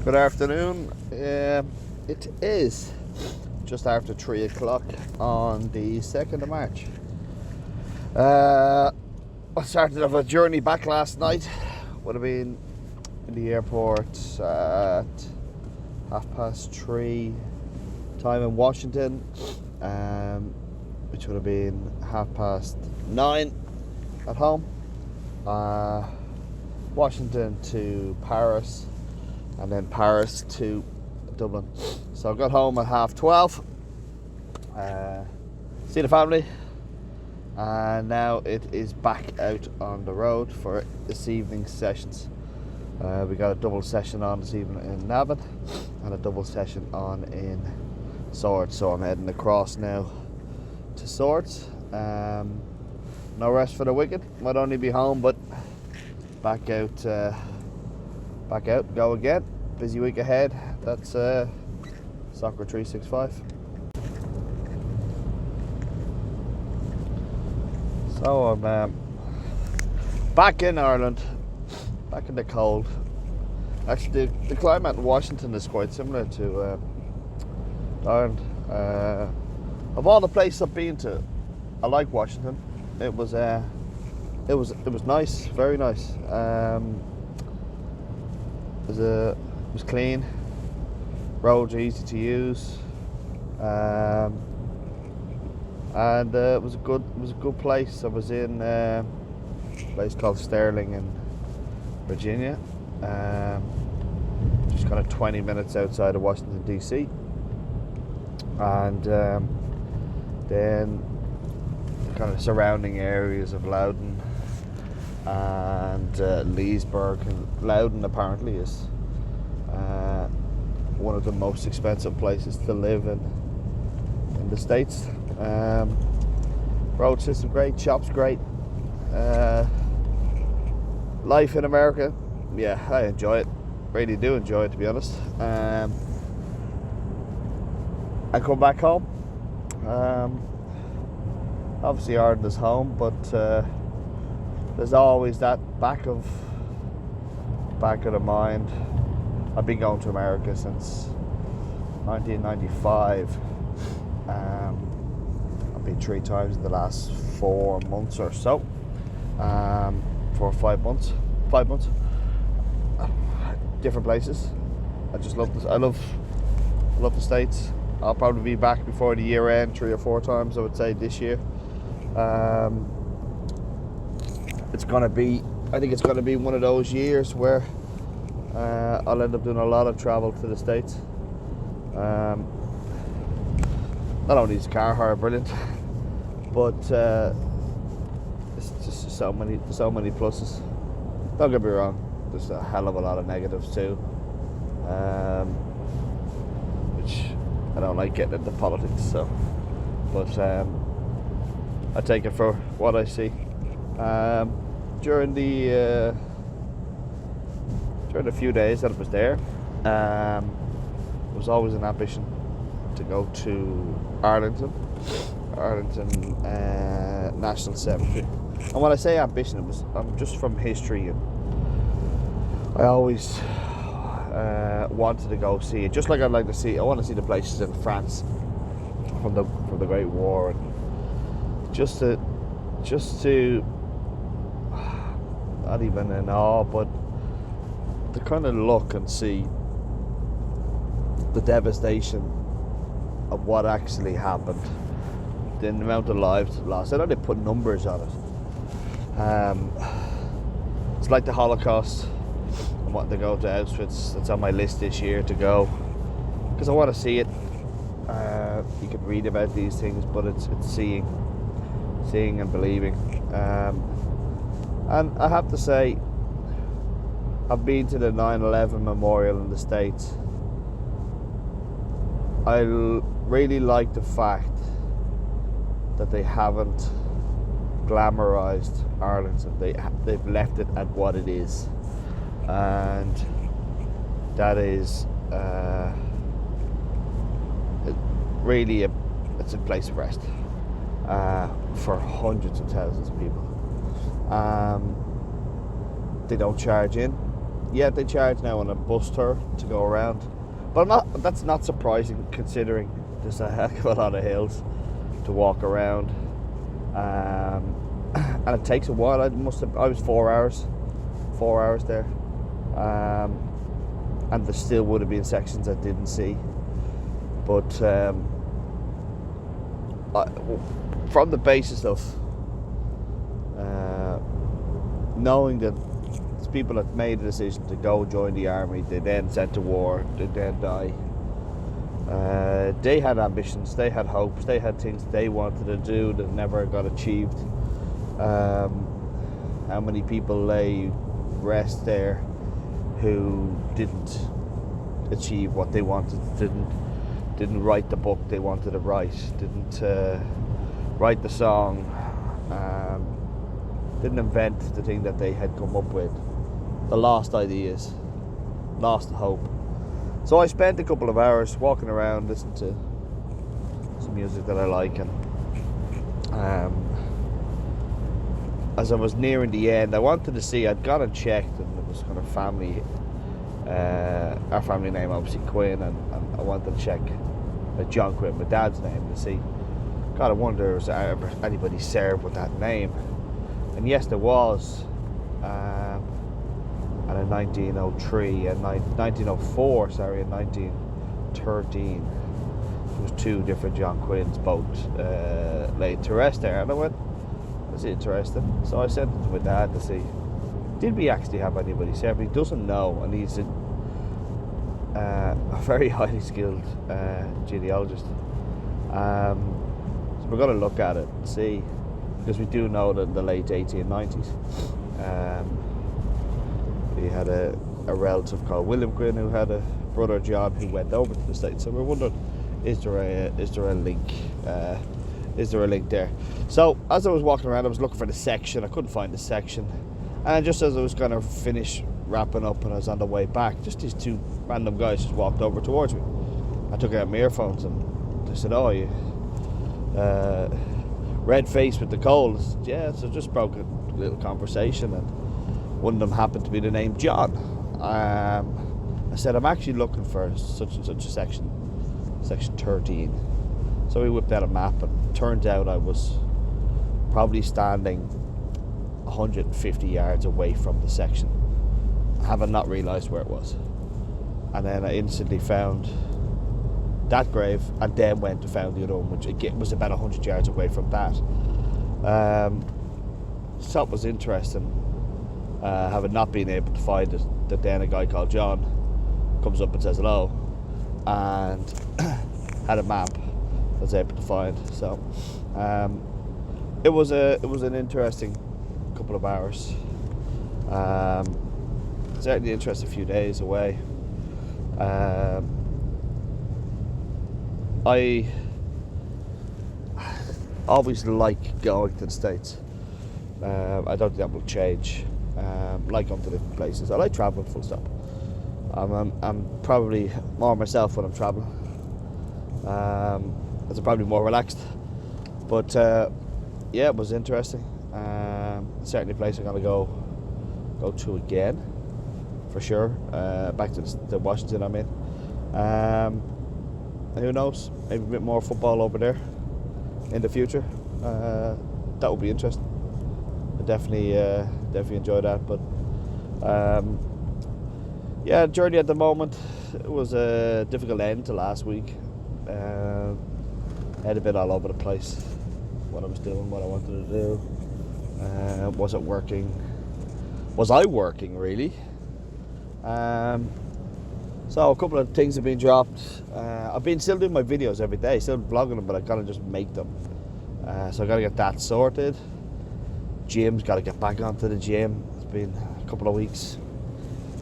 Good afternoon. It is just after 3 o'clock on the 2nd of March. I started off a journey back last night. Would have been in the airport at 3:30 time in Washington, which would have been 9:30 at home. Washington to Paris, and then Paris to Dublin. So I got home at 12:30, see the family, and now it is back out on the road for this evening's sessions. We got a double session on this evening in Navan and a double session on in Swords, so I'm heading across now to Swords. No rest for the wicked, might only be home, but back out, go again. Busy week ahead. That's Soccer 365. So I'm back in Ireland, back in the cold. Actually, the climate in Washington is quite similar to Ireland. Of all the places I've been to, I like Washington. It was nice, very nice. It was clean. Roads are easy to use, and it was a good place. I was in a place called Sterling in Virginia, just kind of 20 minutes outside of Washington DC, and then the kind of surrounding areas of Loudoun and Leesburg. And Loudoun apparently is one of the most expensive places to live in the States. Road system great, shops great. Life in America, yeah, I enjoy it. Really do enjoy it, to be honest. I come back home. Obviously Ireland is home, but there's always that back of the mind. I've been going to America since 1995. I've been 3 times in the last 4 months or so. 4 or 5 months. 5 months. Different places. I just love this. I love the States. I'll probably be back before the year end 3 or 4 times, I would say, this year. I think it's gonna be one of those years where I'll end up doing a lot of travel to the States. Not only is car hire brilliant, but it's just so many pluses. Don't get me wrong, there's a hell of a lot of negatives too, which I don't like getting into politics. So, but I take it for what I see. During the few days that I was there, it was always an ambition to go to Arlington National Cemetery. And when I say ambition, I'm just from history, and I always wanted to go see it. Just like I want to see the places in France from the Great War, and just to not even in awe, but to kind of look and see the devastation of what actually happened, the amount of lives lost. I know they put numbers on it. It's like the Holocaust. I want to go to Auschwitz. It's on my list this year to go, because I want to see it. You can read about these things, but it's seeing and believing. And I have to say, I've been to the 9/11 memorial in the States. I really like the fact that they haven't glamorized Arlington. They've left it at what it is, and that is really it's a place of rest for hundreds of thousands of people. They don't charge in. Yeah, they charge now on a bus tour to go around, but that's not surprising considering there's a heck of a lot of hills to walk around, and it takes a while. I was 4 hours there, and there still would have been sections I didn't see, but from the basis of knowing that people that made the decision to go join the army, they then sent to war, they then die. They had ambitions, they had hopes, they had things they wanted to do that never got achieved. How many people lay rest there who didn't achieve what they wanted, didn't write the book they wanted to write, didn't write the song, didn't invent the thing that they had come up with. The lost ideas, lost hope. So I spent a couple of hours walking around, listening to some music that I like, and as I was nearing the end, I wanted to see. I'd gone and checked, and it was kind of family. Our family name, obviously Quinn, and I wanted to check John Quinn, my dad's name, to see. God, I wonder was there ever anybody served with that name? And yes, there was. And in 1903 and 1904, sorry, in 1913, there was two different John Quinns both laid to rest there, and I went, that's interesting. So I sent it to my dad to see, did we actually have anybody serve? He doesn't know, and he's a very highly skilled genealogist. So we're going to look at it and see, because we do know that in the late 1890s, he had a relative called William Quinn who had a brother John who went over to the States. So we're wondering, is there a link? Is there a link there? So as I was walking around, I was looking for the section. I couldn't find the section, and just as I was going to finish wrapping up and I was on the way back, just these two random guys just walked over towards me. I took out my earphones and they said, "Oh, you red face with the cold?" I said, yeah. So just broke a little conversation, and one of them happened to be the name John. I said, I'm actually looking for such and such a section 13. So we whipped out a map, and it turned out I was probably standing 150 yards away from the section, having not realised where it was. And then I instantly found that grave, and then went to found the other one, which again was about 100 yards away from that. So it was interesting, having not been able to find it, that then a guy called John comes up and says hello, and had a map I was able to find. So it was an interesting couple of hours. Certainly interesting few days away. I always like going to the States. I don't think that will change. Like going to different places. I like traveling, full stop. I'm probably more myself when I'm traveling. As I'm probably more relaxed. But yeah, it was interesting. Certainly a place I'm going to go to again, for sure. Back to the Washington I'm in. And who knows, maybe a bit more football over there in the future. That would be interesting. I definitely enjoy that. But yeah, journey at the moment, it was a difficult end to last week. Had a bit all over the place, what I was doing, what I wanted to do. Was it working? Was I working, really? So a couple of things have been dropped. I've been still doing my videos every day, still vlogging them, but I gotta just make them. So I gotta get that sorted. Gym's gotta get back onto the gym. It's been a couple of weeks,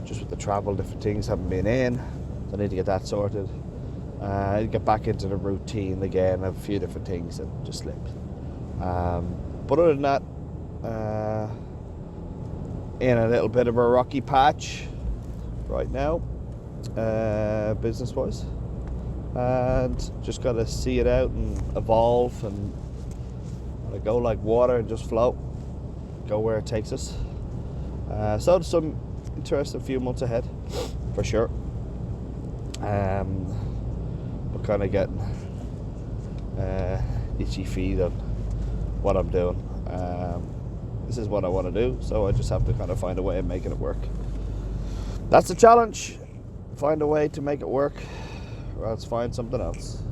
just with the travel, different things haven't been in. So I need to get that sorted. I need to get back into the routine again. I have a few different things that just slipped. But other than that, in a little bit of a rocky patch right now, business-wise, and just got to see it out and evolve and go like water and just float, go where it takes us. So some interesting few months ahead, for sure. We're kind of getting itchy feet on what I'm doing. This is what I want to do, so I just have to kind of find a way of making it work. That's the challenge. Find a way to make it work, or else find something else.